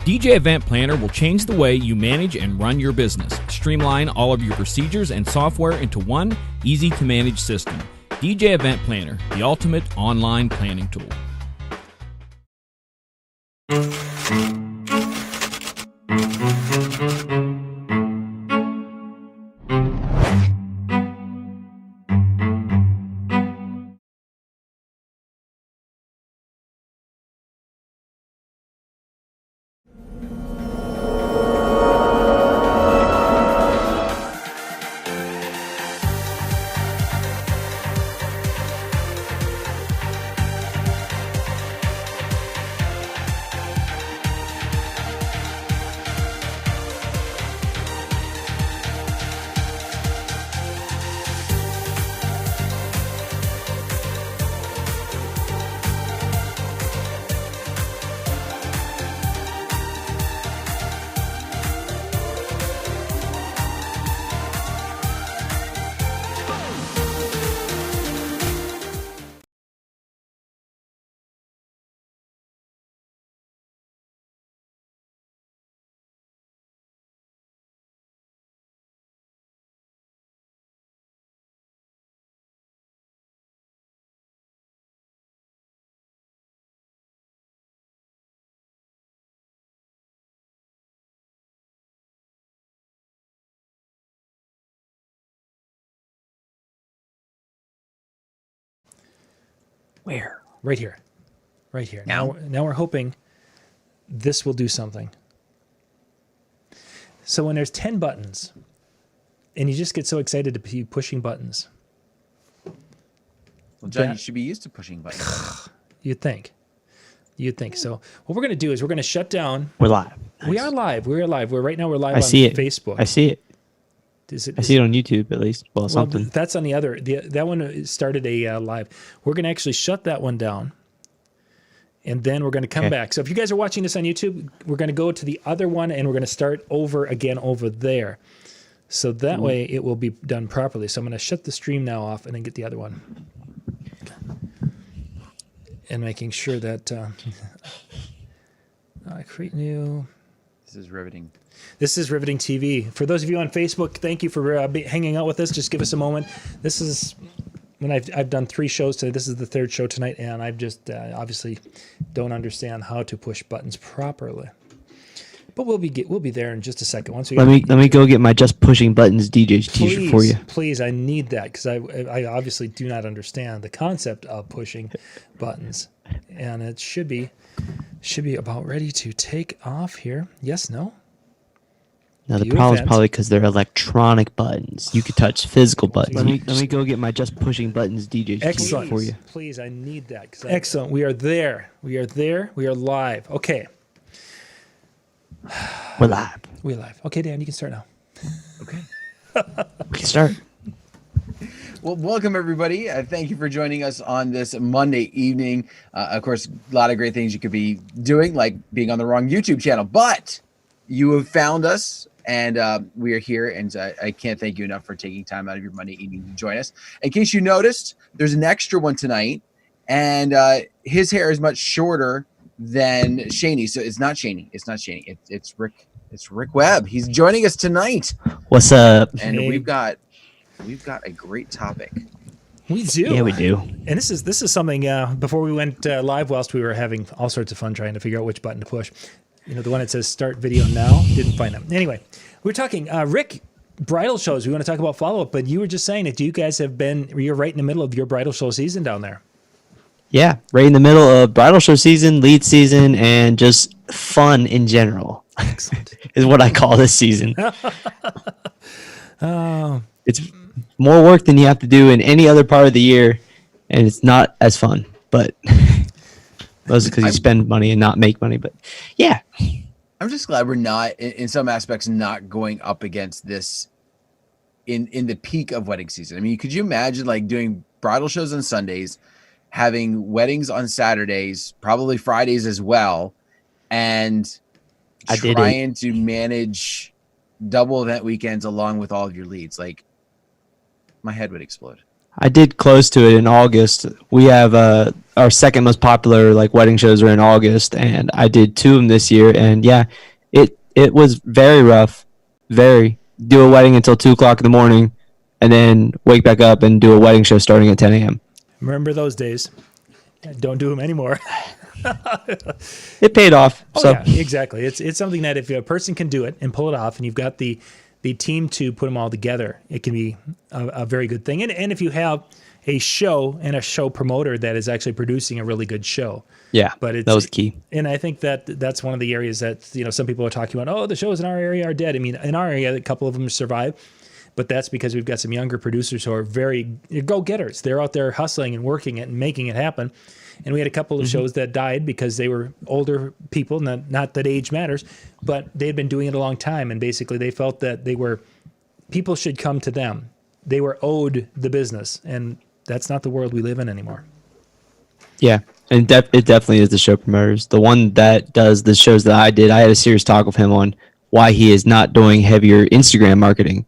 DJ Event Planner will change the way you manage and run your business. Streamline all of your procedures and software into one easy-to-manage system. DJ Event Planner, the ultimate online planning tool. Where? Right here. Right here. Now we're hoping this will do something. So when there's 10 buttons, and you just get so excited to be pushing buttons. Well, John, you should be used to pushing buttons. You'd think. So what we're going to do is we're going to shut down. We're live. Nice. We are live. We're live. We're live I see on it. Facebook. I see it. I see it on YouTube at least. Well, something. That's on the other. That one started a live. We're going to actually shut that one down, and then we're going to come back. So if you guys are watching this on YouTube, we're going to go to the other one, and we're going to start over again over there. So that way it will be done properly. So I'm going to shut the stream now off and then get the other one. And making sure that I create new. This is riveting. This is Riveting TV. For those of you on Facebook, thank you for hanging out with us. Just give us a moment. This is when I've done 3 shows today. This is the 3rd show tonight, and I've just obviously don't understand how to push buttons properly. But we'll be there in just a second. Once we let me go get my Just Pushing Buttons DJ's t-shirt for you. Please, I need that because I obviously do not understand the concept of pushing buttons, and it should be about ready to take off here. Yes, no. Now the problem is probably because they're electronic buttons. You could touch physical buttons. Let me go get my Just Pushing Buttons DJ's t-shirt for you. Please, I need that. Excellent. We are there. We are there. We are live. Okay. We're live. We're live. Okay, Dan, you can start now. Okay. We can start. Well, welcome, everybody. Thank you for joining us on this Monday evening. Of course, a lot of great things you could be doing, like being on the wrong YouTube channel. But you have found us, and we are here. And I can't thank you enough for taking time out of your Monday evening to join us. In case you noticed, there's an extra one tonight. And his hair is much shorter than Shaney. So it's not Shaney. It's Rick. It's Rick Webb. He's joining us tonight. What's up? And we've got a great topic. We do. Yeah, we do. And this is something before we went live, whilst we were having all sorts of fun trying to figure out which button to push. You know, the one that says start video now, didn't find it. Anyway, we're talking Rick, bridal shows. We want to talk about follow-up, but you were just saying that you guys you're right in the middle of your bridal show season down there. Yeah, right in the middle of bridal show season, lead season, and just fun in general. Excellent. Is what I call this season. Oh. It's more work than you have to do in any other part of the year, and it's not as fun. But mostly because you spend money and not make money. But yeah, I'm just glad we're not, in some aspects, not going up against this in the peak of wedding season. I mean, could you imagine like doing bridal shows on Sundays, having weddings on Saturdays, probably Fridays as well, and trying to manage double event weekends along with all of your leads? Like, my head would explode. I did close to it in August. We have our second most popular like wedding shows are in August, and I did 2 of them this year. And yeah, it was very rough. Very do a wedding until 2 o'clock in the morning, and then wake back up and do a wedding show starting at 10 a.m. Remember those days? Don't do them anymore. It paid off. Oh so yeah, exactly. It's something that if a person can do it and pull it off, and you've got the team to put them all together, it can be a very good thing. And if you have a show and a show promoter that is actually producing a really good show. yeah, But that was key. And I think that's one of the areas that, some people are talking about, oh, the shows in our area are dead. I mean, in our area, a couple of them survive, but that's because we've got some younger producers who are very go-getters. They're out there hustling and working it and making it happen. And we had a couple of shows that died because they were older people, not that age matters, but they had been doing it a long time. And basically they felt that people should come to them. They were owed the business. And that's not the world we live in anymore. Yeah, and it definitely is the show promoters. The one that does the shows that I did, I had a serious talk with him on why he is not doing heavier Instagram marketing.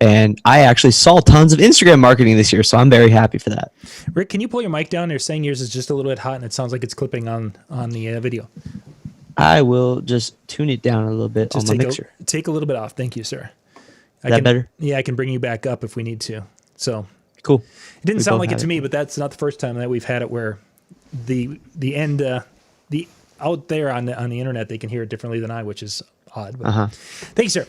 And I actually saw tons of Instagram marketing this year, so I'm very happy for that. Rick, can you pull your mic down? They're saying yours is just a little bit hot, and it sounds like it's clipping on the video. I will just tune it down a little bit Just on my mixer. take a little bit off. Thank you, sir. Is that better? Yeah, I can bring you back up if we need to. So Cool. it didn't We sound both like it have to me, but that's not the first time that we've had it where the end the out there on the internet they can hear it differently than I, which is odd. But thanks, sir.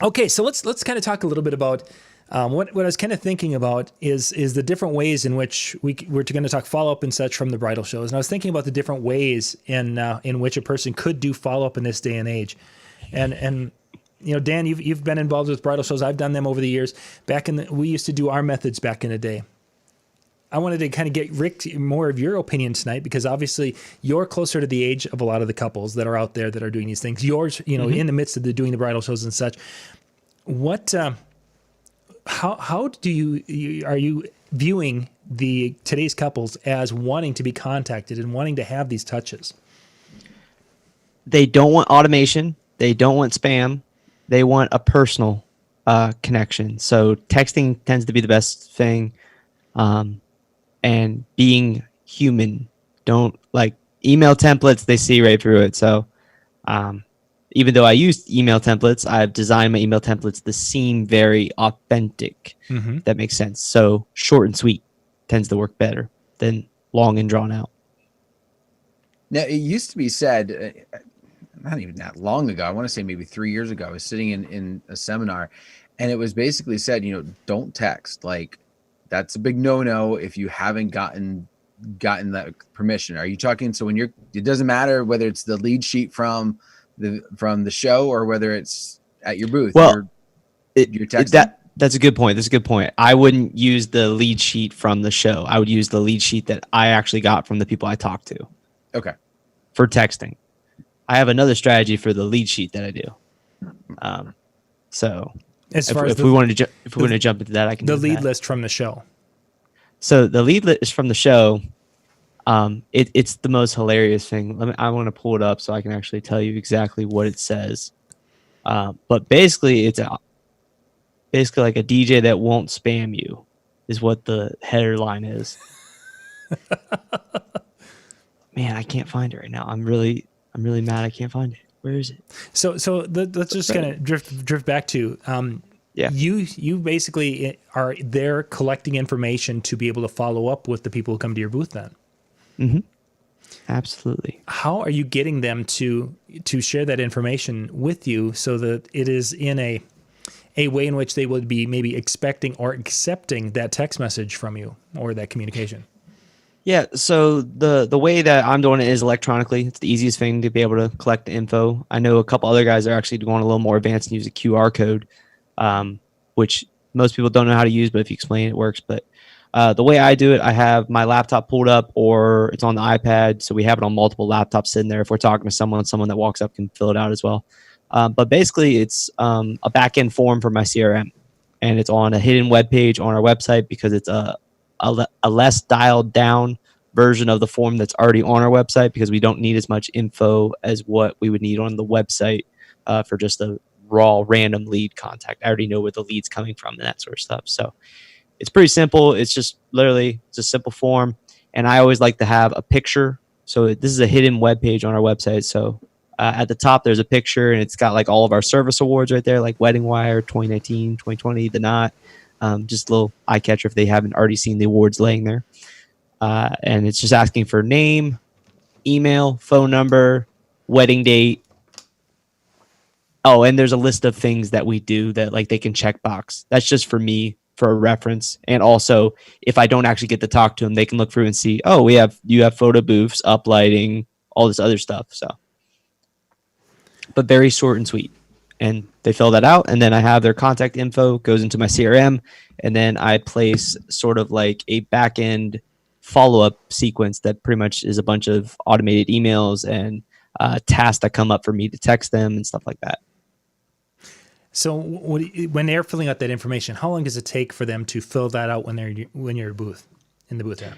Okay, so let's kind of talk a little bit about what I was kind of thinking about is the different ways in which we're going to talk follow up and such from the bridal shows, and I was thinking about the different ways in which a person could do follow up in this day and age, and Dan, you've been involved with bridal shows. I've done them over the years. We used to do our methods back in the day. I wanted to kind of get Rick more of your opinion tonight because obviously you're closer to the age of a lot of the couples that are out there that are doing these things. Yours, in the midst of doing the bridal shows and such. What, how do you are you viewing today's couples as wanting to be contacted and wanting to have these touches? They don't want automation. They don't want spam. They want a personal connection. So texting tends to be the best thing. And being human. Don't like email templates. They see right through it. So even though I use email templates, I've designed my email templates to seem very authentic. If that makes sense. So short and sweet tends to work better than long and drawn out. Now, it used to be said, not even that long ago, I want to say maybe 3 years ago, I was sitting in a seminar, and it was basically said, don't text. Like, that's a big no-no if you haven't gotten that permission. Are you talking? So it doesn't matter whether it's the lead sheet from the show or whether it's at your booth. Well, you're texting. That's a good point. That's a good point. I wouldn't use the lead sheet from the show. I would use the lead sheet that I actually got from the people I talked to. Okay. For texting. I have another strategy for the lead sheet that I do. So As far as if we wanted to jump into that, I can. The do lead that. list from the show. So the lead list from the show, it's the most hilarious thing. I want to pull it up so I can actually tell you exactly what it says. But basically, it's basically like a DJ that won't spam you, is what the header line is. Man, I can't find it right now. I'm really mad. I can't find it. Where is it? So let's just kind of drift back to. Yeah. You basically are there collecting information to be able to follow up with the people who come to your booth then. Mm-hmm. Absolutely. How are you getting them to share that information with you so that it is in a way in which they would be maybe expecting or accepting that text message from you or that communication? Yeah, so the way that I'm doing it is electronically. It's the easiest thing to be able to collect the info. I know a couple other guys are actually going a little more advanced and use a QR code, which most people don't know how to use, but if you explain it, it works. But the way I do it, I have my laptop pulled up or it's on the iPad, so we have it on multiple laptops sitting there. If we're talking to someone that walks up can fill it out as well. But basically, it's a back-end form for my CRM, and it's on a hidden web page on our website because it's a less dialed down version of the form that's already on our website because we don't need as much info as what we would need on the website for just a raw random lead contact. I already know where the lead's coming from and that sort of stuff. So it's pretty simple. It's just literally it's a simple form, and I always like to have a picture. So this is a hidden web page on our website. So at the top there's a picture, and it's got like all of our service awards right there, like Wedding Wire 2019, 2020, the Knot. Just a little eye catcher if they haven't already seen the awards laying there. And it's just asking for name, email, phone number, wedding date. Oh, and there's a list of things that we do that like they can check box. That's just for me for a reference. And also, if I don't actually get to talk to them, they can look through and see, oh, you have photo booths, uplighting, all this other stuff. So, but very short and sweet. And they fill that out, and then I have their contact info goes into my CRM, and then I place sort of like a back end follow-up sequence that pretty much is a bunch of automated emails and tasks that come up for me to text them and stuff like that. So when they're filling out that information, how long does it take for them to fill that out when you're in the booth there?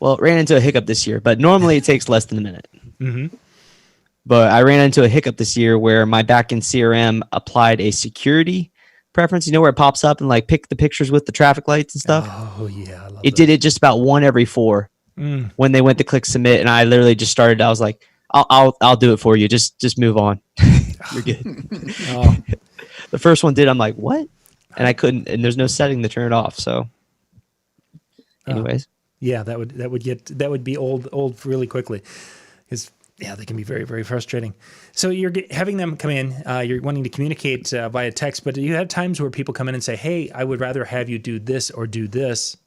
Well, it ran into a hiccup this year, but normally it takes less than a minute. Mm-hmm. But I ran into a hiccup this year where my backend CRM applied a security preference, where it pops up and like pick the pictures with the traffic lights and stuff. Oh yeah, I love it. Did it just about 1 every 4 when they went to click submit, and I literally just started. I was like, I'll do it for you. Just move on. You're good. The first one did. I'm like, what? And I couldn't. And there's no setting to turn it off. So, anyways, yeah, that would be old really quickly, because. Yeah, they can be very, very frustrating. So you're having them come in, you're wanting to communicate via text, but do you have times where people come in and say, hey, I would rather have you do this or do this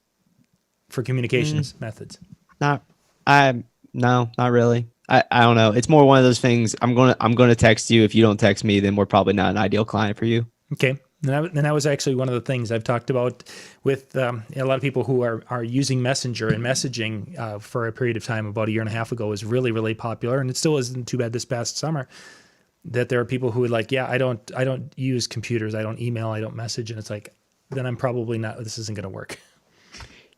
for communications methods? No, not really. I don't know. It's more one of those things. I'm going to text you. If you don't text me, then we're probably not an ideal client for you. Okay. And that was actually one of the things I've talked about with a lot of people who are using Messenger and messaging for a period of time. About a year and a half ago was really, really popular, and it still isn't too bad this past summer. That there are people who would like, yeah, I don't use computers, I don't email, I don't message, and it's like, then I'm probably not. This isn't going to work.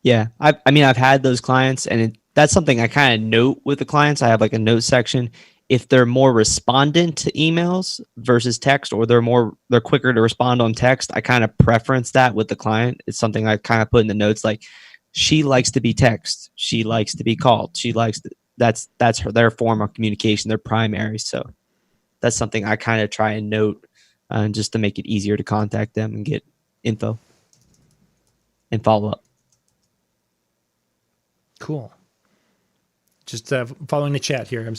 Yeah, I mean, I've had those clients, and that's something I kind of note with the clients. I have like a note section. If they're more respondent to emails versus text, or they're quicker to respond on text, I kind of preference that with the client. It's something I kind of put in the notes, like she likes to be text, she likes to be called, that's their form of communication, their primary. So that's something I kind of try and note, just to make it easier to contact them and get info and follow up. Cool. Just following the chat here.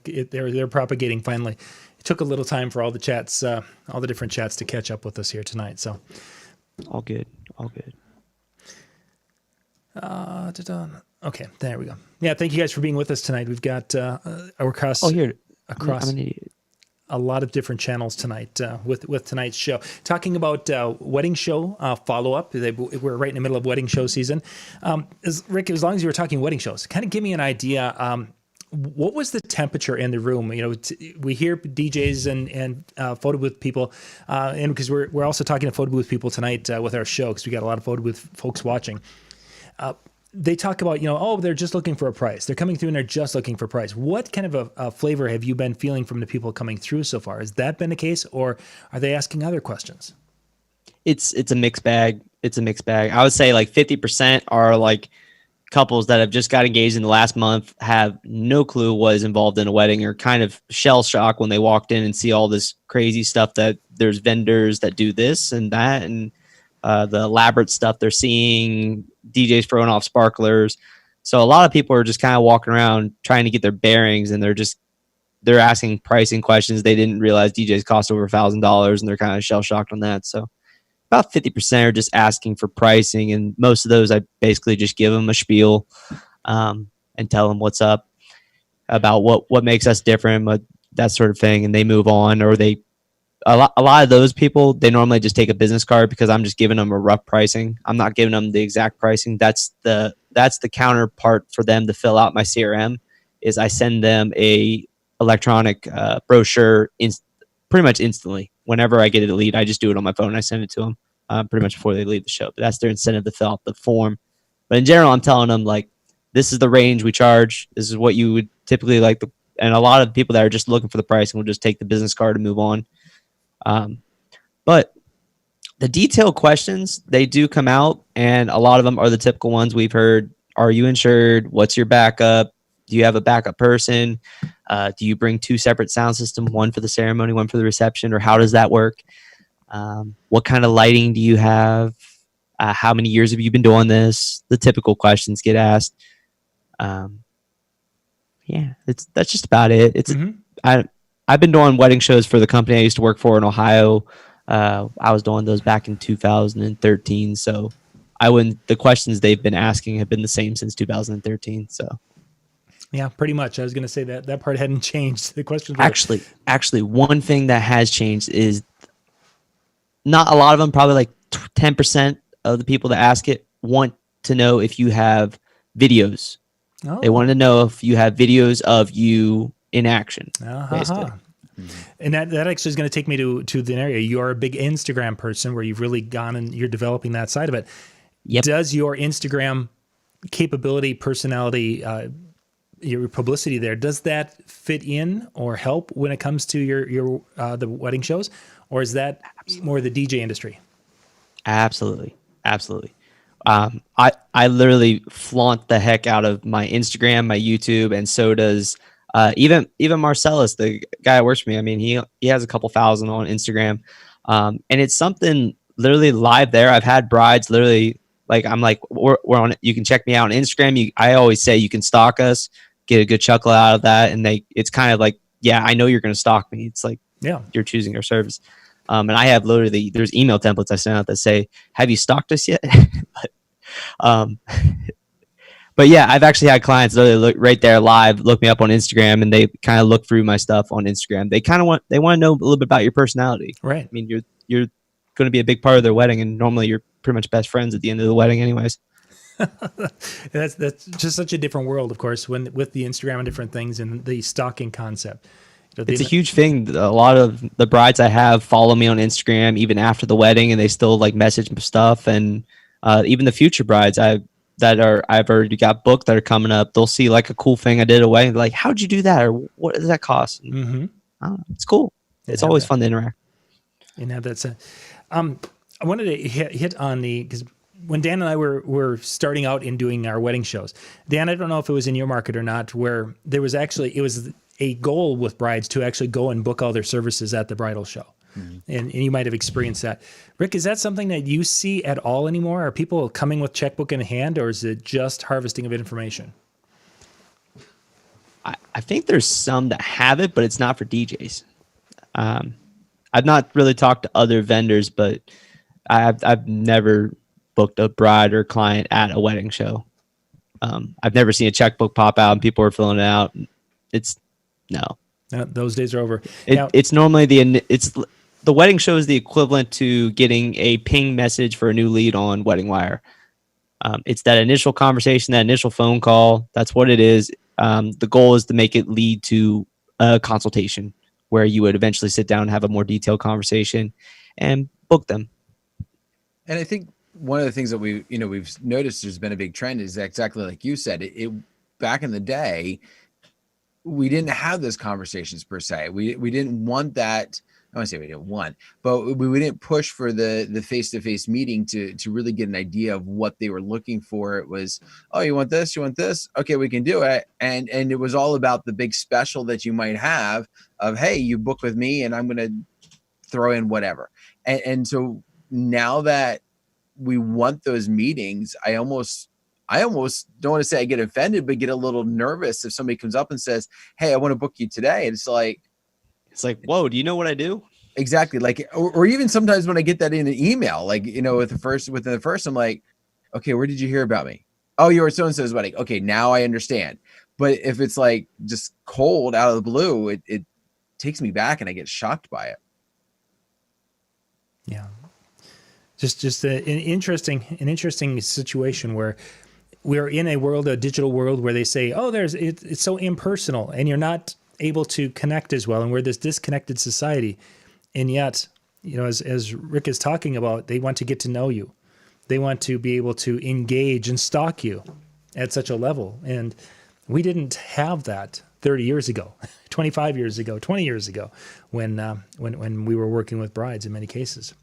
They're propagating finally. It took a little time for all the chats, all the different chats to catch up with us here tonight. So, all good. Okay, there we go. Yeah, thank you guys for being with us tonight. We've got across I'm an idiot. A lot of different channels tonight with tonight's show. Talking about wedding show follow-up. We're right in the middle of wedding show season. Rick, as long as you were talking wedding shows, kind of give me an idea. What was the temperature in the room? We hear DJs and photo booth people, and because we're also talking to photo booth people tonight with our show, because we got a lot of photo booth folks watching. They talk about, they're just looking for a price. They're coming through and they're just looking for price. What kind of a flavor have you been feeling from the people coming through so far? Has that been the case, or are they asking other questions? It's a mixed bag. I would say like 50% are like couples that have just got engaged in the last month, have no clue what is involved in a wedding, or kind of shell shock when they walked in and see all this crazy stuff, that there's vendors that do this and that, and the elaborate stuff they're seeing, DJs throwing off sparklers. So a lot of people are just kind of walking around trying to get their bearings, and they're asking pricing questions. They didn't realize DJs cost over $1,000, and they're kind of shell shocked on that. So about 50% are just asking for pricing, and most of those I basically just give them a spiel and tell them what's up, about what makes us different, that sort of thing, and they move on. Or a lot of those people, they normally just take a business card, because I'm just giving them a rough pricing. I'm not giving them the exact pricing. That's the counterpart for them to fill out my CRM, is I send them a electronic brochure pretty much instantly. Whenever I get a lead, I just do it on my phone and I send it to them pretty much before they leave the show. But that's their incentive to fill out the form. But in general, I'm telling them, like, this is the range we charge. This is what you would typically like. And a lot of people that are just looking for the pricing will just take the business card and move on. But the detailed questions, they do come out, and a lot of them are the typical ones we've heard. Are you insured? What's your backup? Do you have a backup person? Do you bring 2 separate sound systems, one for the ceremony, one for the reception, or how does that work? What kind of lighting do you have? How many years have you been doing this? The typical questions get asked. Yeah, that's just about it. I've been doing wedding shows for the company I used to work for in Ohio. I was doing those back in 2013. So the questions they've been asking have been the same since 2013. So yeah, pretty much. I was going to say that part hadn't changed. The questions were actually one thing that has changed is not a lot of them, probably like 10% of the people that ask it want to know if you have videos. Oh. They want to know if you have videos of you in action. Basically. And that actually is going to take me to the area. You are a big Instagram person where you've really gone and you're developing that side of it. Yep. Does your Instagram capability, personality, your publicity there, does that fit in or help when it comes to your the wedding shows? Or is that more the DJ industry? Absolutely. I literally flaunt the heck out of my Instagram, my YouTube, and so does even Marcellus, the guy that works for me. I mean, he has a couple thousand on Instagram, and it's something literally live there. I've had brides literally like I'm like we're on. You can check me out on Instagram. I always say you can stalk us, get a good chuckle out of that, and it's kind of like, yeah, I know you're going to stalk me. It's like, yeah, you're choosing our service. And I have literally, there's email templates I send out that say, have you stalked us yet? But yeah, I've actually had clients literally look right there live, look me up on Instagram, and they kind of look through my stuff on Instagram. They want to know a little bit about your personality. Right. I mean, you're going to be a big part of their wedding, and normally you're pretty much best friends at the end of the wedding anyways. That's just such a different world, of course, with the Instagram and different things and the stalking concept. It's a huge thing. A lot of the brides I have follow me on Instagram even after the wedding, and they still like message stuff. And even the future brides I've already got booked that are coming up, they'll see like a cool thing I did away and be like, how'd you do that? Or what does that cost? Mm-hmm. I don't know, it's cool. It's always fun to interact. And have that. I wanted to hit on because when Dan and I were starting out in doing our wedding shows, Dan, I don't know if it was in your market or not, where it was a goal with brides to actually go and book all their services at the bridal show. Mm-hmm. And you might have experienced that. Rick, is that something that you see at all anymore? Are people coming with checkbook in hand, or is it just harvesting of information? I think there's some that have it, but it's not for DJs. I've not really talked to other vendors, but I've never booked a bride or client at a wedding show. I've never seen a checkbook pop out and people are filling it out. No, those days are over. It's normally the wedding show is the equivalent to getting a ping message for a new lead on Wedding Wire. It's that initial conversation, that initial phone call. That's what it is. The goal is to make it lead to a consultation where you would eventually sit down and have a more detailed conversation and book them. And I think one of the things that we've noticed there's been a big trend is exactly like you said. It back in the day, we didn't have those conversations per se. We didn't want that. I want to say we didn't want, but we didn't push for the face-to-face meeting to really get an idea of what they were looking for. It was, oh, you want this? You want this? Okay, we can do it. And it was all about the big special that you might have of, hey, you book with me and I'm going to throw in whatever. And so now that we want those meetings, I almost don't want to say I get offended, but get a little nervous if somebody comes up and says, hey, I want to book you today. And it's like, whoa, do you know what I do? Exactly. Like, or even sometimes when I get that in an email, like, within the first, I'm like, okay, where did you hear about me? Oh, you were so-and-so's wedding. Okay, now I understand. But if it's like just cold out of the blue, it takes me back and I get shocked by it. Yeah. Just an interesting situation where we're in a digital world where they say, oh, it's so impersonal and you're not able to connect as well. And we're this disconnected society. And yet, as Rick is talking about, they want to get to know you. They want to be able to engage and stalk you at such a level. And we didn't have that 30 years ago, 25 years ago, 20 years ago, when we were working with brides in many cases.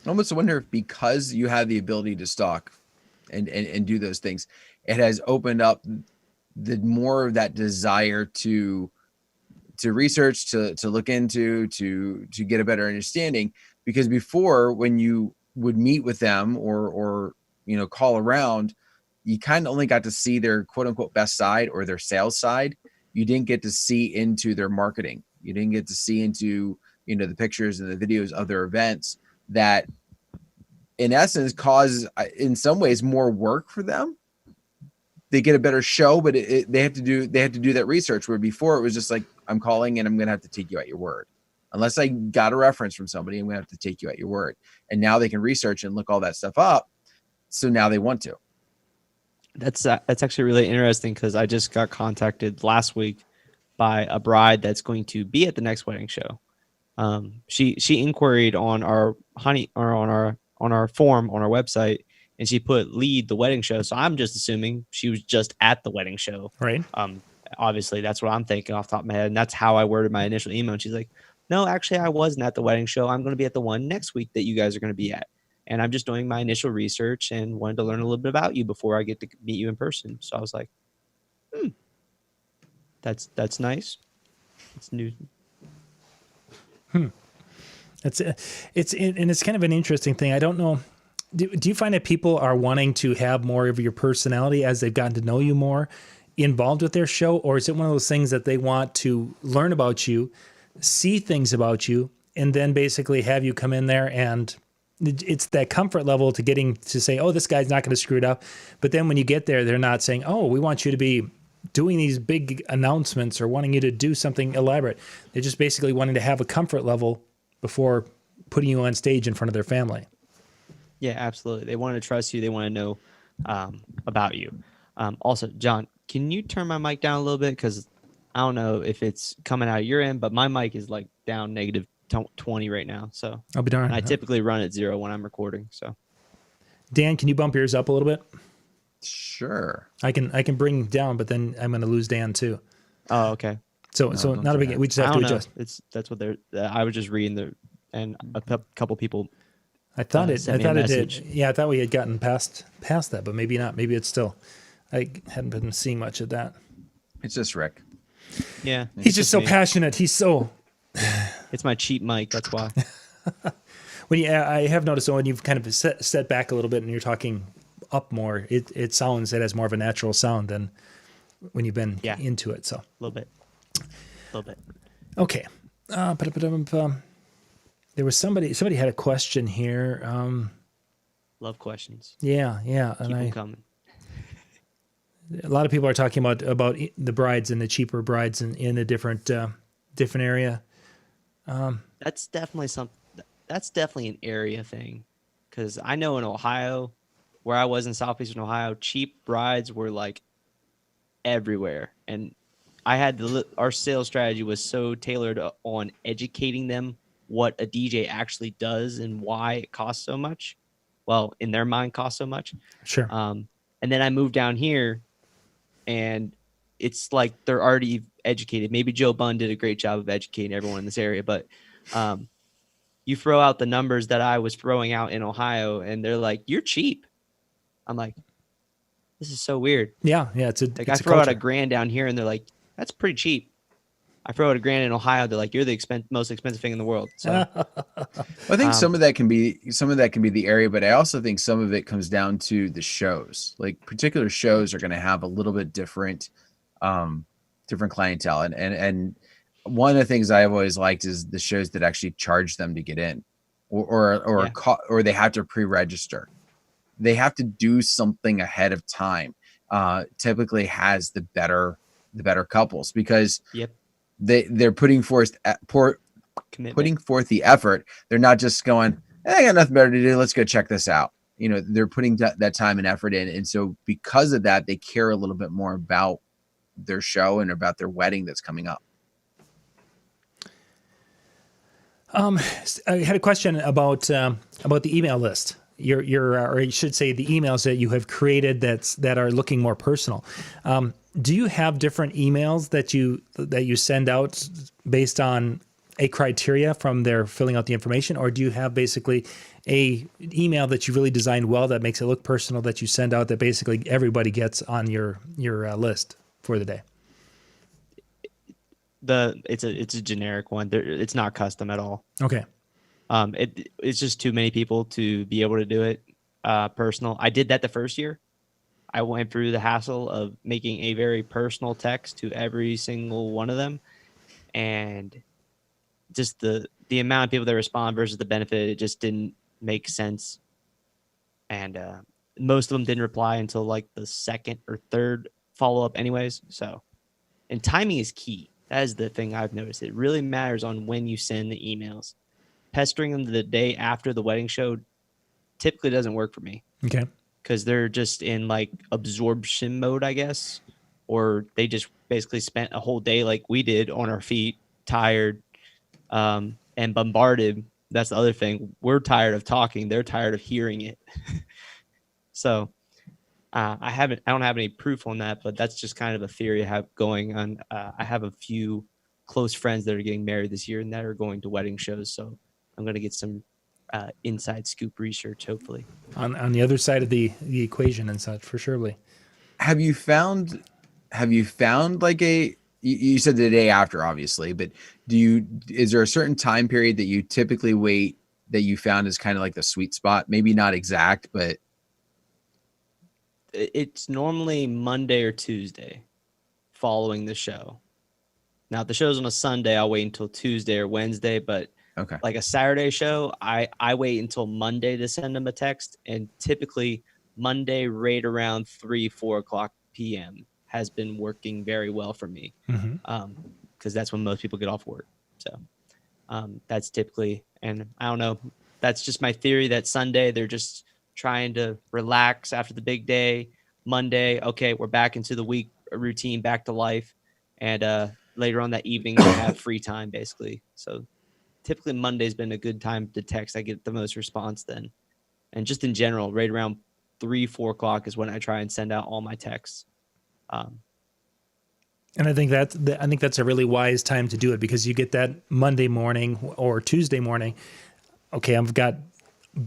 I almost wonder if because you have the ability to stock and do those things, it has opened up the more of that desire to research, to look into, to get a better understanding. Because before, when you would meet with them or call around, you kind of only got to see their quote unquote best side or their sales side. You didn't get to see into their marketing. You didn't get to see into the pictures and the videos of their events that in essence cause in some ways more work for them. They get a better show, but they have to do that research, where before it was just like, I'm calling and I'm going to have to take you at your word. Unless I got a reference from somebody, I'm going to have to take you at your word. And now they can research and look all that stuff up. So now they want to. That's actually really interesting, because I just got contacted last week by a bride that's going to be at the next wedding show. She inquired on our on our form on our website, and she put lead the wedding show. So I'm just assuming she was just at the wedding show. Right. Obviously that's what I'm thinking off the top of my head. And that's how I worded my initial email. And she's like, no, actually I wasn't at the wedding show. I'm going to be at the one next week that you guys are going to be at. And I'm just doing my initial research and wanted to learn a little bit about you before I get to meet you in person. So I was like, that's nice. It's new. It's kind of an interesting thing. I don't know. Do you find that people are wanting to have more of your personality as they've gotten to know you more involved with their show? Or is it one of those things that they want to learn about you, see things about you, and then basically have you come in there, and it's that comfort level to getting to say, oh, this guy's not going to screw it up. But then when you get there, they're not saying, oh, we want you to be doing these big announcements or wanting you to do something elaborate. They're just basically wanting to have a comfort level before putting you on stage in front of their family. Yeah, absolutely. They want to trust you. They want to know about you. Also, John, can you turn my mic down a little bit? Because I don't know if it's coming out of your end, but my mic is like down negative 20 right now. So I'll be darned. I typically run at 0 when I'm recording. So Dan, can you bump yours up a little bit? Sure. I can bring down, but then I'm going to lose Dan too. Oh, okay. So not a big. We just have to adjust. That's what they're. I was just reading and a couple people. I thought it did. Yeah, I thought we had gotten past that, but maybe not. Maybe it's still. I hadn't been seeing much of that. It's just Rick. Yeah, he's just so passionate. He's so. It's my cheap mic. That's why. I have noticed when you've kind of set back a little bit and you're talking up more, it sounds, it has more of a natural sound than when you've been into it. So a little bit. Okay. There was somebody had a question here. Love questions. Yeah. Keep them coming. A lot of people are talking about the brides and the cheaper brides in a different area. That's definitely an area thing, because I know in Ohio, where I was in southeastern Ohio, cheap brides were like everywhere, and our sales strategy was so tailored on educating them what a DJ actually does and why it costs so much. Well, in their mind, costs so much. Sure. And then I moved down here, and it's like they're already educated. Maybe Joe Bunn did a great job of educating everyone in this area, but you throw out the numbers that I was throwing out in Ohio, and they're like, "You're cheap." I'm like, "This is so weird." Yeah. I throw out $1,000 down here, and they're like, "That's pretty cheap." I throw out $1,000 in Ohio, they're like, "You're the most expensive thing in the world." So I think some of that can be the area, but I also think some of it comes down to the shows. Like particular shows are going to have a little bit different clientele, and one of the things I've always liked is the shows that actually charge them to get in, or they have to pre-register. They have to do something ahead of time. Typically has the better couples, because they're putting forth the effort. They're not just going, I got nothing better to do, let's go check this out. They're putting that time and effort in. And so because of that, they care a little bit more about their show and about their wedding that's coming up. I had a question about the email list. Or I should say the emails that you have created that are looking more personal. Do you have different emails that you send out based on a criteria from their filling out the information, or do you have basically a email that you really designed well that makes it look personal that you send out that basically everybody gets on your list for the day? It's a generic one. It's not custom at all. Okay. It's just too many people to be able to do it personal. I did that the first year. I went through the hassle of making a very personal text to every single one of them, and just the amount of people that respond versus the benefit, it just didn't make sense. And most of them didn't reply until like the second or third follow-up anyways. So, and timing is key. That is the thing I've noticed. It really matters on when you send the emails. Pestering them the day after the wedding show typically doesn't work for me. Okay. Because they're just in like absorption mode, I guess, or they just basically spent a whole day like we did on our feet, tired, and bombarded. That's the other thing. We're tired of talking. They're tired of hearing it. So I don't have any proof on that, but that's just kind of a theory I have going on. I have a few close friends that are getting married this year and that are going to wedding shows. So I'm going to get some inside scoop research, hopefully. On the other side of the equation and such, for surely. Have you found like you said the day after, obviously, but is there a certain time period that you typically wait that you found is kind of like the sweet spot? Maybe not exact, but it's normally Monday or Tuesday following the show. Now, if the show's on a Sunday, I'll wait until Tuesday or Wednesday, but okay. Like a Saturday show, I wait until Monday to send them a text, and typically Monday right around 4 o'clock p.m. has been working very well for me, because that's when most people get off work. So that's typically, and I don't know, that's just my theory that Sunday they're just trying to relax after the big day. Monday, okay, we're back into the week routine, back to life, and later on that evening they have free time basically. So typically Monday's been a good time to text. I get the most response then. And just in general, right around 4 o'clock is when I try and send out all my texts. And I think that's a really wise time to do it, because you get that Monday morning or Tuesday morning. Okay, I've got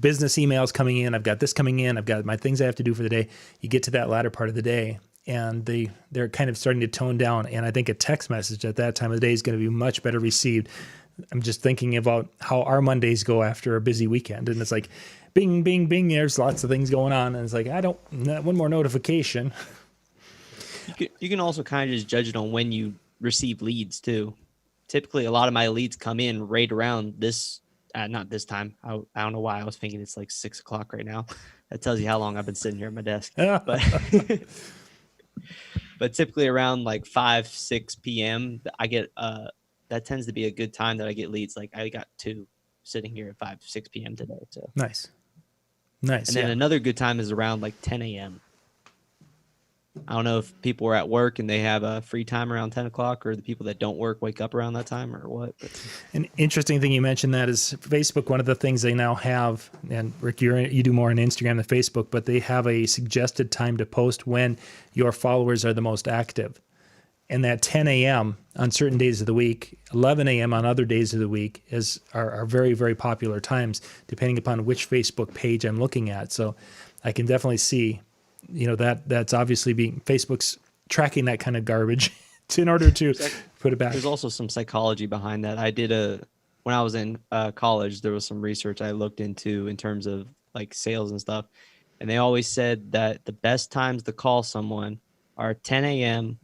business emails coming in. I've got this coming in. I've got my things I have to do for the day. You get to that latter part of the day, and they're kind of starting to tone down. And I think a text message at that time of the day is going to be much better received. I'm just thinking about how our Mondays go after a busy weekend, and it's like, bing, bing, bing. There's lots of things going on, and it's like, one more notification. You can also kind of just judge it on when you receive leads too. Typically, a lot of my leads come in right around this, not this time. I don't know why I was thinking it's like 6 o'clock right now. That tells you how long I've been sitting here at my desk. But typically around like 5, 6 p.m. I get that tends to be a good time that I get leads. Like I got 2 sitting here at 5, 6 p.m. today. So Nice. And then another good time is around like 10 a.m. I don't know if people are at work and they have a free time around 10 o'clock, or the people that don't work wake up around that time, or what. But An interesting thing you mentioned that is Facebook. One of the things they now have, and Rick, you do more on Instagram than Facebook, but they have a suggested time to post when your followers are the most active. And that 10 a.m. on certain days of the week, 11 a.m. on other days of the week are very, very popular times, depending upon which Facebook page I'm looking at. So I can definitely see, that's obviously Facebook's tracking that kind of garbage in order to put it back. There's also some psychology behind that. I did when I was in college, there was some research I looked into in terms of like sales and stuff. And they always said that the best times to call someone are 10 a.m.,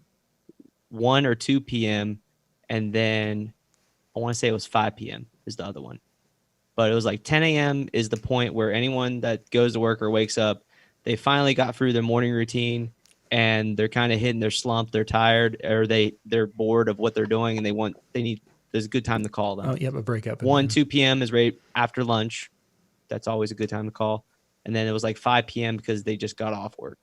1 or 2 p.m., and then I want to say it was 5 p.m. is the other one. But it was like 10 a.m. is the point where anyone that goes to work or wakes up, they finally got through their morning routine and they're kind of hitting their slump. They're tired, or they're bored of what they're doing, and there's a good time to call them. Oh, yep, a breakup. 1, 2 p.m. is right after lunch. That's always a good time to call. And then it was like 5 p.m. because they just got off work.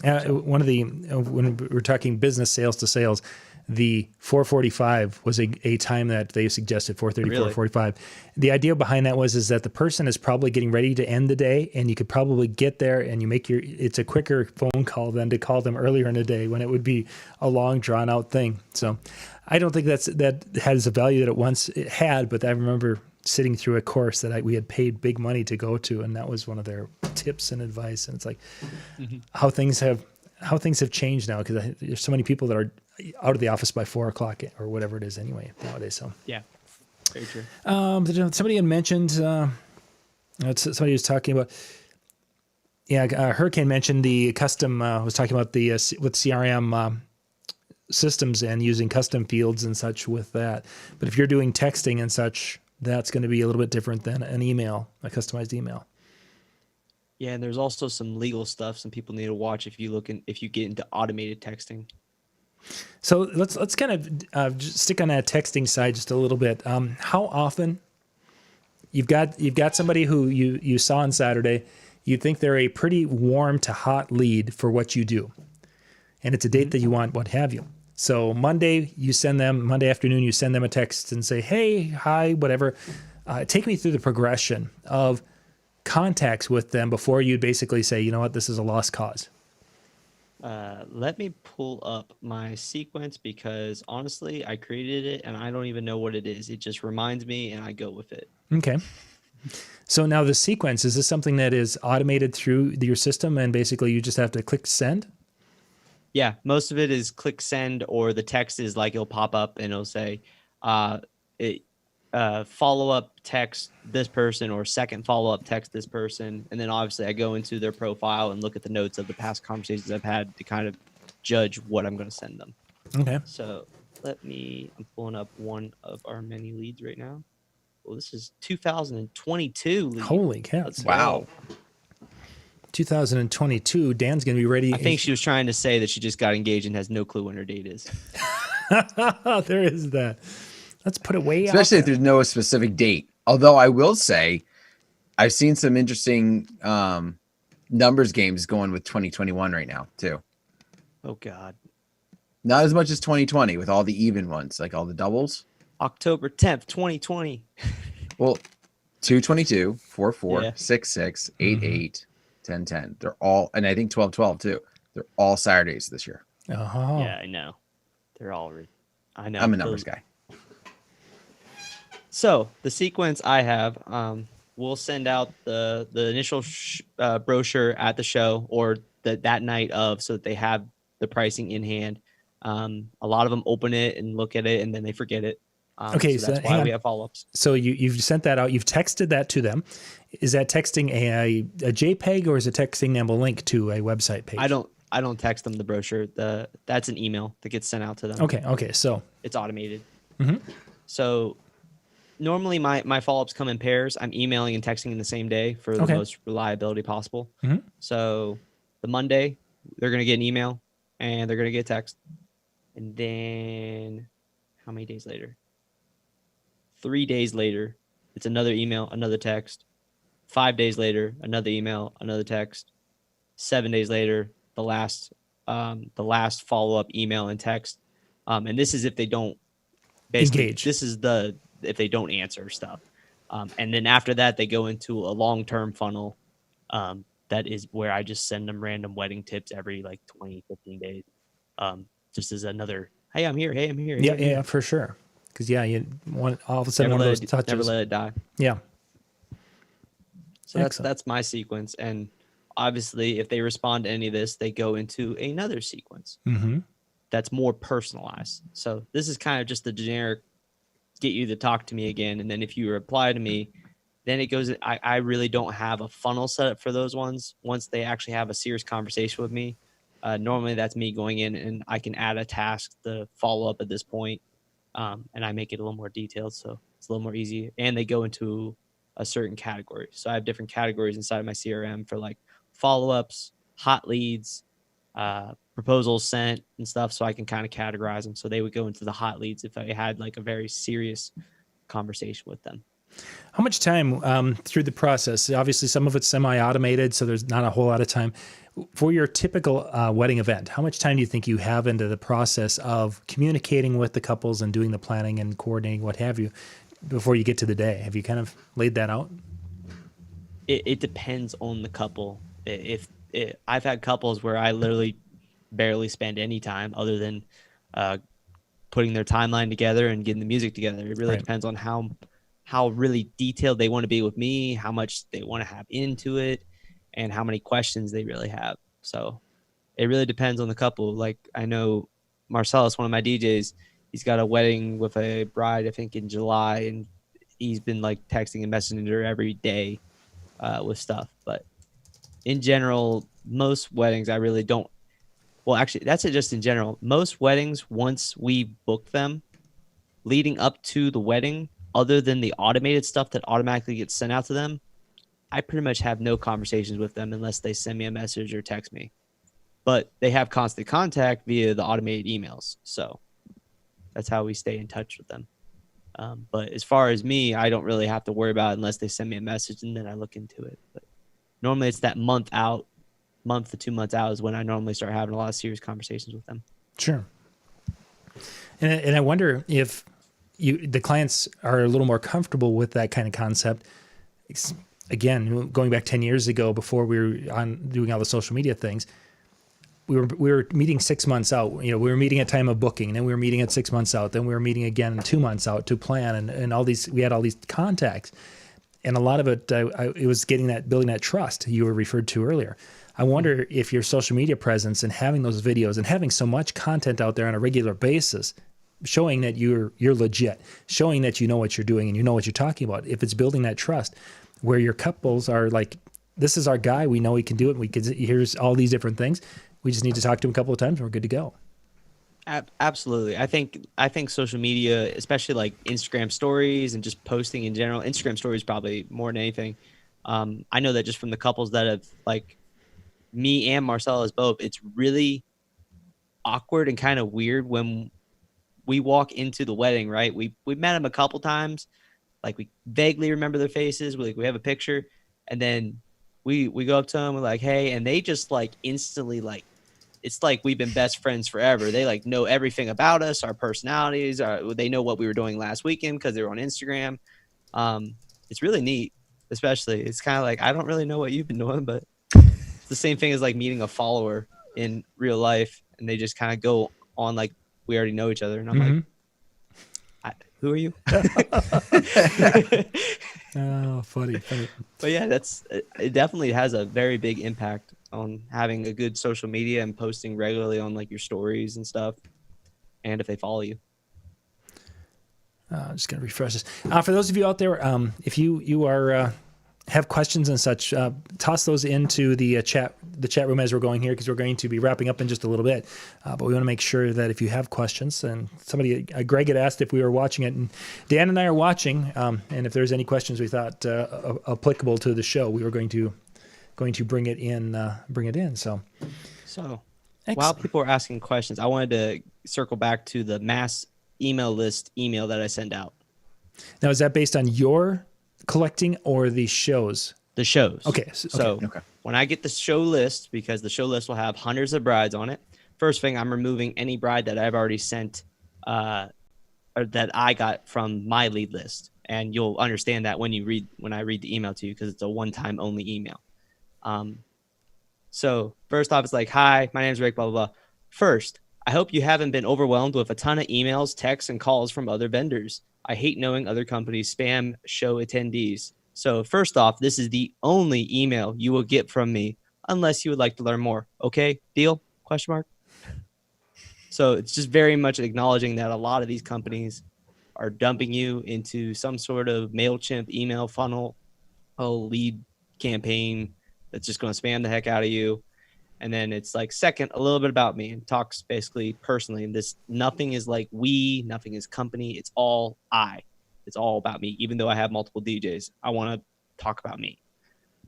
When we're talking business sales to sales, the 4:45 was a time that they suggested, 4:30, Really? 4:45. The idea behind that is that the person is probably getting ready to end the day, and you could probably get there and it's a quicker phone call than to call them earlier in the day when it would be a long drawn out thing. So I don't think that has the value that it once it had, but I remember sitting through a course that we had paid big money to go to, and that was one of their tips and advice. And it's like how things have changed now, because there's so many people that are out of the office by 4:00 or whatever it is anyway nowadays. So Yeah, very true. somebody had mentioned, somebody was talking about, Hurricane mentioned the custom, was talking about the with CRM systems and using custom fields and such with that. But if you're doing texting and such, that's going to be a little bit different than an email, a customized email. Yeah, and there's also some legal stuff some people need to watch if you get into automated texting. So let's kind of just stick on that texting side just a little bit. How often you've got somebody who you saw on Saturday, you think they're a pretty warm to hot lead for what you do, and it's a date that you want, what have you. So Monday afternoon, you send them a text and say, hey, hi, whatever. Take me through the progression of contacts with them before you basically say, you know what, this is a lost cause. Let me pull up my sequence, because honestly, I created it and I don't even know what it is. It just reminds me and I go with it. Okay. So now the sequence, is this something that is automated through your system and basically you just have to click send? Yeah, most of it is click send, or the text is like it'll pop up and it'll say, follow up text this person, or second follow up text this person. And then obviously I go into their profile and look at the notes of the past conversations I've had to kind of judge what I'm going to send them. Okay. So I'm pulling up one of our many leads right now. Well, this is 2022 lead. Holy cow. Wow. 2022, Dan's going to be ready. I think she was trying to say that she just got engaged and has no clue when her date is. There is that. Let's put it way out. Especially if there's no specific date. Although I will say, I've seen some interesting numbers games going with 2021 right now too. Oh God. Not as much as 2020 with all the even ones, like all the doubles. October 10th, 2020. Well, 222, 44, Yeah. 66, 88, 1010. They're all, and I think 1212 too. They're all Saturdays this year. Oh. Yeah, I know. They're all. I know. I'm a numbers guy. So the sequence I have, we'll send out the initial brochure at the show or that night of, so that they have the pricing in hand. A lot of them open it and look at it and then they forget it. Okay, so that's why we have follow-ups. So you've sent that out. You've texted that to them. Is that texting a JPEG, or is it texting them a link to a website page? I don't text them the brochure. That's an email that gets sent out to them. Okay. So It's automated. Mhm. So normally my follow-ups come in pairs. I'm emailing and texting in the same day for the most reliability possible. Mhm. So the Monday, they're going to get an email and they're going to get a text. And then how many days later? 3 days later, it's another email, another text. 5 days later, another email, another text. 7 days later, the last follow-up email and text. And this is if they don't engage. This is if they don't answer stuff. And then after that, they go into a long-term funnel. That is where I just send them random wedding tips every like 20, 15 days. Just as another, hey, I'm here. Hey, I'm here. Yeah, for sure. Because you want all of a sudden one of those touches. Never let it die. Yeah. So that's my sequence. And obviously, if they respond to any of this, they go into another sequence that's more personalized. So this is kind of just the generic, get you to talk to me again. And then if you reply to me, then it goes, I really don't have a funnel set up for those ones. Once they actually have a serious conversation with me, normally that's me going in and I can add a task to follow up at this point. And I make it a little more detailed, so it's a little more easy. And they go into a certain category. So I have different categories inside of my CRM for like follow-ups, hot leads, proposals sent and stuff, so I can kind of categorize them. So they would go into the hot leads if I had like a very serious conversation with them. How much time through the process? Obviously, some of it's semi-automated, so there's not a whole lot of time. For your typical wedding event, how much time do you think you have into the process of communicating with the couples and doing the planning and coordinating, what have you, before you get to the day? Have you kind of laid that out? It depends on the couple. I've had couples where I literally barely spend any time other than putting their timeline together and getting the music together. It really depends on how really detailed they want to be with me, how much they want to have into it, and how many questions they really have. So it really depends on the couple. Like, I know Marcellus, one of my DJs, he's got a wedding with a bride, I think in July, and he's been like texting and messaging her every day with stuff. But in general, most weddings I really don't. Well, actually, that's it. Just in general, most weddings, once we book them, leading up to the wedding, other than the automated stuff that automatically gets sent out to them, I pretty much have no conversations with them unless they send me a message or text me. But they have constant contact via the automated emails. So that's how we stay in touch with them. But as far as me, I don't really have to worry about it unless they send me a message and then I look into it. But normally it's that month to 2 months out is when I normally start having a lot of serious conversations with them. Sure. And I wonder if the clients are a little more comfortable with that kind of concept. Again, going back 10 years ago, before we were on doing all the social media things, we were meeting 6 months out. We were meeting at time of booking, then we were meeting at 6 months out, then we were meeting again 2 months out to plan, and all these. We had all these contacts, and a lot of it, it was building that trust you were referred to earlier. I wonder if your social media presence and having those videos and having so much content out there on a regular basis, showing that you're legit, showing that you know what you're doing and you know what you're talking about, if it's building that trust where your couples are like, this is our guy, we know he can do it, here's all these different things, we just need to talk to him a couple of times and we're good to go. Absolutely. I think social media, especially like Instagram stories and just posting in general, Instagram stories probably more than anything. I know that just from the couples that have, like me and Marcellus both, it's really awkward and kind of weird when we walk into the wedding, right? We met them a couple times, like we vaguely remember their faces. We have a picture, and then we go up to them, we're like, hey, and they just like instantly, like, it's like we've been best friends forever. They like know everything about us, our personalities, they know what we were doing last weekend because they were on Instagram. It's really neat, especially. It's kind of like, I don't really know what you've been doing, but it's the same thing as like meeting a follower in real life, and they just kind of go on like we already know each other, and I'm like, who are you? Oh, funny. But yeah, it definitely has a very big impact on having a good social media and posting regularly on like your stories and stuff, and if they follow you. I'm just going to refresh this. For those of you out there, if you are have questions and such, toss those into the chat room as we're going here, because we're going to be wrapping up in just a little bit. But we want to make sure that if you have questions, and somebody, Greg had asked if we were watching it, and Dan and I are watching, and if there's any questions we thought applicable to the show, we were going to bring it in. So excellent. While people are asking questions, I wanted to circle back to the mass email list email that I send out. Now, is that based on your collecting or the shows? The shows. Okay. So when I get the show list, because the show list will have hundreds of brides on it, first thing, I'm removing any bride that I've already sent or that I got from my lead list. And you'll understand that when I read the email to you, because it's a one-time only email. So first off, it's like, hi, my name's Rick, blah, blah, blah. First, I hope you haven't been overwhelmed with a ton of emails, texts, and calls from other vendors. I hate knowing other companies spam show attendees. So first off, this is the only email you will get from me unless you would like to learn more. Okay, deal? ? So it's just very much acknowledging that a lot of these companies are dumping you into some sort of MailChimp email funnel, lead campaign that's just going to spam the heck out of you. And then it's like, second, a little bit about me, and talks basically personally. And this, nothing is like we, nothing is company. It's all I. It's all about me. Even though I have multiple DJs, I want to talk about me.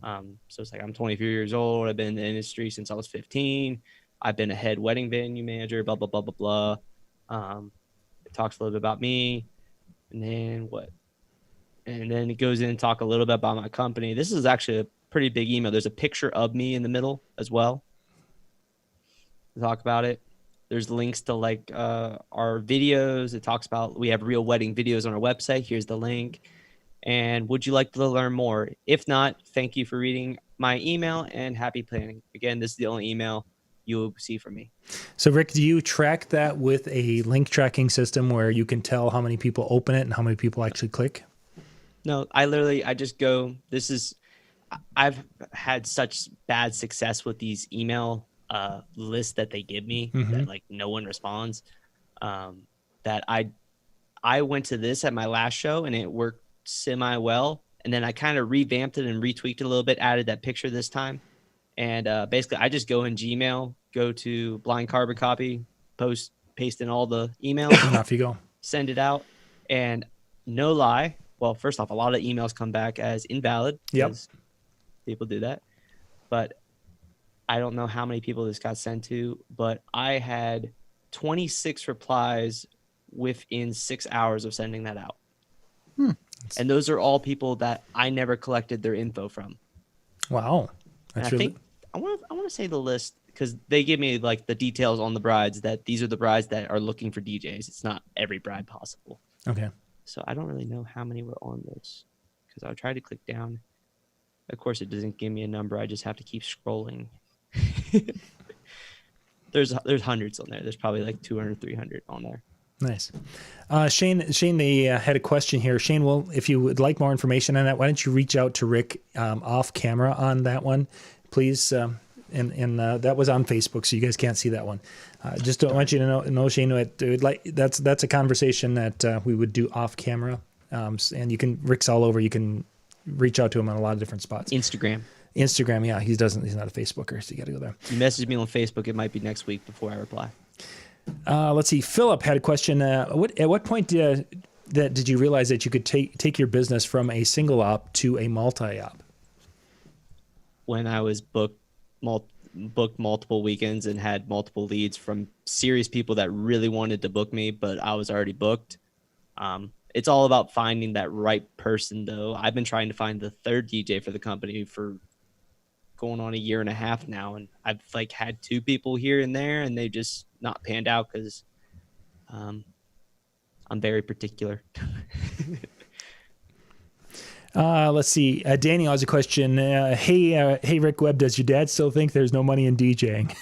So it's like, I'm 23 years old. I've been in the industry since I was 15. I've been a head wedding venue manager, blah, blah, blah, blah, blah. It talks a little bit about me. And then what? And then it goes in and talk a little bit about my company. This is actually a pretty big email. There's a picture of me in the middle as well. Talk about it. There's links to like our videos. It talks about we have real wedding videos on our website. Here's the link. And would you like to learn more? If not, thank you for reading my email and happy planning. Again, this is the only email you will see from me. So Rick, do you track that with a link tracking system where you can tell how many people open it and how many people actually click? No, I just go, I've had such bad success with these email lists that they give me that like no one responds, that I went to this at my last show and it worked semi well. And then I kind of revamped it and retweaked it a little bit, added that picture this time. And basically I just go in Gmail, go to blind carbon copy, paste in all the emails. And off you go. Send it out. And no lie. Well, first off, a lot of emails come back as invalid. Yep. People do that. But I don't know how many people this got sent to, but I had 26 replies within 6 hours of sending that out. And those are all people that I never collected their info from. Wow. That's and I think I want to say the list because they give me like the details on the brides that these are the brides that are looking for DJs. It's not every bride possible. Okay. So I don't really know how many were on this because I tried to click down. Of course, it doesn't give me a number. I just have to keep scrolling. There's hundreds on there. There's probably like 200, 300 on there. Nice. Shane, they had a question here. Shane, well, if you would like more information on that, why don't you reach out to Rick off camera on that one, please? And that was on Facebook, so you guys can't see that one. Just don't want you to know Shane, that's a conversation that we would do off camera. And Rick's all over. You can reach out to him on a lot of different spots. Instagram, yeah. He's not a Facebooker, so you got to go there. You message me on Facebook. It might be next week before I reply. Let's see. Philip had a question. At what point did you realize that you could take your business from a single op to a multi-op? When I was booked multiple weekends and had multiple leads from serious people that really wanted to book me, but I was already booked. It's all about finding that right person, though. I've been trying to find the third DJ for the company for going on a year and a half now, and I've like had 2 people here and there, and they just not panned out because I'm very particular. Let's see. Daniel has a question. Hey, Rick Webb, does your dad still think there's no money in DJing?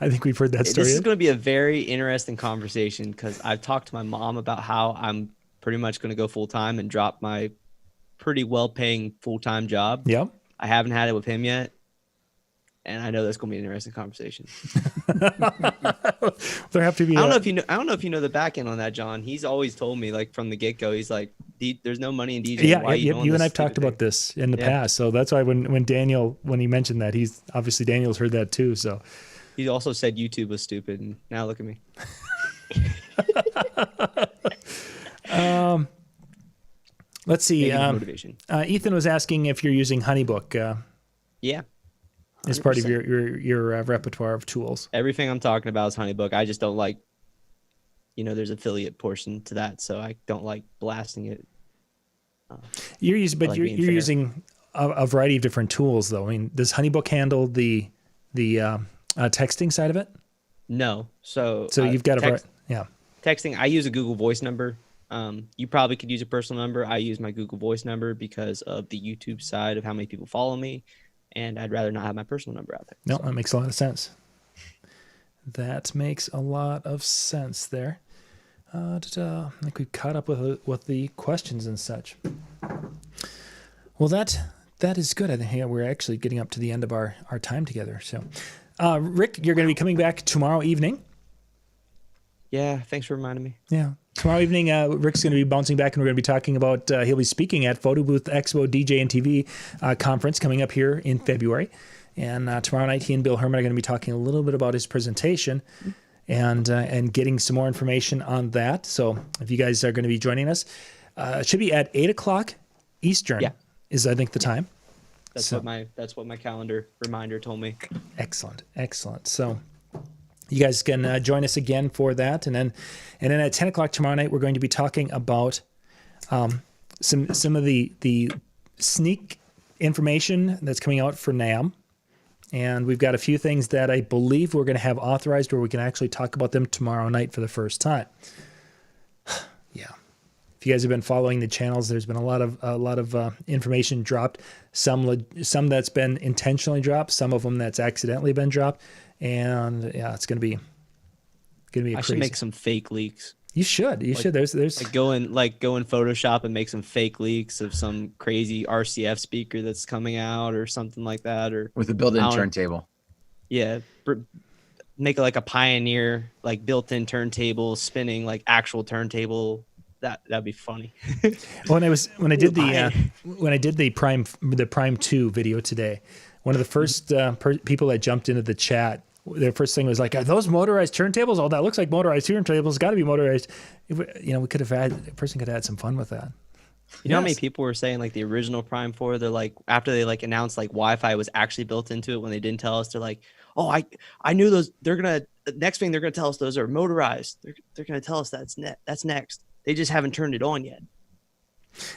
I think we've heard that story. This is going to be a very interesting conversation because I've talked to my mom about how I'm pretty much going to go full time and drop my pretty well paying full time job. Yep. I haven't had it with him yet. And I know that's going to be an interesting conversation. There have to be. I don't know if you know the back end on that, John. He's always told me like from the get go. He's like, "There's no money in DJing." Yeah, you and I've talked about this in the past. So that's why when he mentioned that, he's obviously Daniel's heard that too. So he also said YouTube was stupid, and now look at me. Let's see. Motivation. Ethan was asking if you're using HoneyBook. Yeah. 100%. As part of your repertoire of tools. Everything I'm talking about is HoneyBook. I just don't like, there's affiliate portion to that, so I don't like blasting it. You're using a variety of different tools, though. I mean, does HoneyBook handle the texting side of it? No. So you've got texting. I use a Google Voice number. You probably could use a personal number. I use my Google Voice number because of the YouTube side of how many people follow me. And I'd rather not have my personal number out there. No, that makes a lot of sense. That makes a lot of sense there. I think we've caught up with the questions and such. Well, that is good. I think we're actually getting up to the end of our time together. So, Rick, you're going to be coming back tomorrow evening. Yeah, thanks for reminding me. Yeah. Tomorrow evening, Rick's going to be bouncing back, and we're going to be talking about, he'll be speaking at Photo Booth Expo DJNTV conference coming up here in February. And tomorrow night, he and Bill Herman are going to be talking a little bit about his presentation and getting some more information on that. So if you guys are going to be joining us, it should be at 8 o'clock Eastern is, I think, the time. That's what my calendar reminder told me. Excellent. So you guys can join us again for that. And then at 10 o'clock tomorrow night, we're going to be talking about Some of the sneak information that's coming out for NAMM. And we've got a few things that I believe we're going to have authorized where we can actually talk about them tomorrow night for the first time. Yeah. If you guys have been following the channels, there's been a lot of information dropped. Some that's been intentionally dropped, some of them that's accidentally been dropped. And yeah, it's going to be crazy. I should make some fake leaks. You should. There's like go in Photoshop and make some fake leaks of some crazy RCF speaker that's coming out or something like that, or with a built-in turntable. Yeah, make it like a Pioneer, like built-in turntable spinning, like actual turntable. That'd be funny. when I did the Prime 2 video today, one of the first people that jumped into the chat, their first thing was like, "Are those motorized turntables? Oh, that looks like motorized turntables. Got to be motorized." We could have had a person could have had some fun with that. You know how many people were saying like the original Prime 4? They're like, after they like announced like Wi-Fi was actually built into it, when they didn't tell us, they're like, "Oh, I knew those. They're gonna next thing they're gonna tell us those are motorized. They're gonna tell us that's next. They just haven't turned it on yet."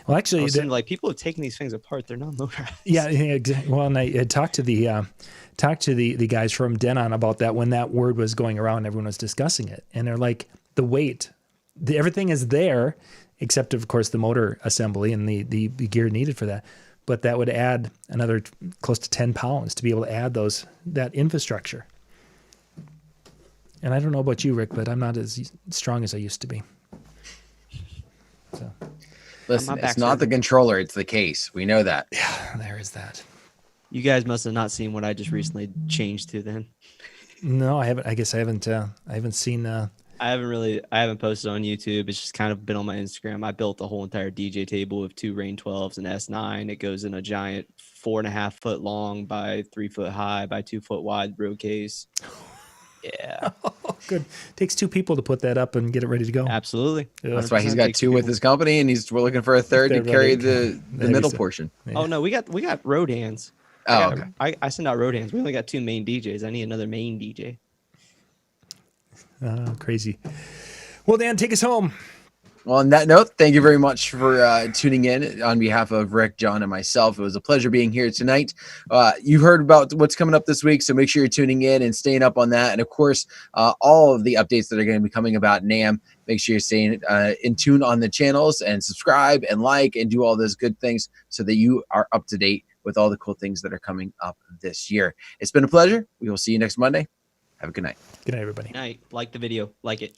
Well, actually, like people have taken these things apart. They're not motorized. Yeah, exactly. Well, and I had talked to the guys from Denon about that when that word was going around. Everyone was discussing it, and they're like, the weight, everything is there, except of course the motor assembly and the gear needed for that. But that would add another close to 10 pounds to be able to add that infrastructure. And I don't know about you, Rick, but I'm not as strong as I used to be. So. Listen, it's not the controller, it's the case. We know that. Yeah, there is that. You guys must have not seen what I just recently changed to then. No, I haven't. I guess I haven't seen. I haven't posted on YouTube. It's just kind of been on my Instagram. I built a whole entire DJ table with 2 Rain 12s and S9. It goes in a giant 4.5 foot long by 3 foot high by 2 foot wide road case. Yeah. Oh, good. Takes 2 people to put that up and get it ready to go. Absolutely. That's why he's got 2 with his company, and we're looking for a third to carry the middle portion. Yeah. Oh no, we got road hands. Oh, okay. I send out road hands. We only got 2 main DJs. I need another main DJ. Crazy. Well, Dan, take us home. Well, on that note, thank you very much for tuning in on behalf of Rick, John, and myself. It was a pleasure being here tonight. You heard about what's coming up this week, so make sure you're tuning in and staying up on that. And, of course, all of the updates that are going to be coming about NAMM, make sure you're staying in tune on the channels and subscribe and like and do all those good things so that you are up to date with all the cool things that are coming up this year. It's been a pleasure. We will see you next Monday. Have a good night. Good night, everybody. Good night. Like the video. Like it.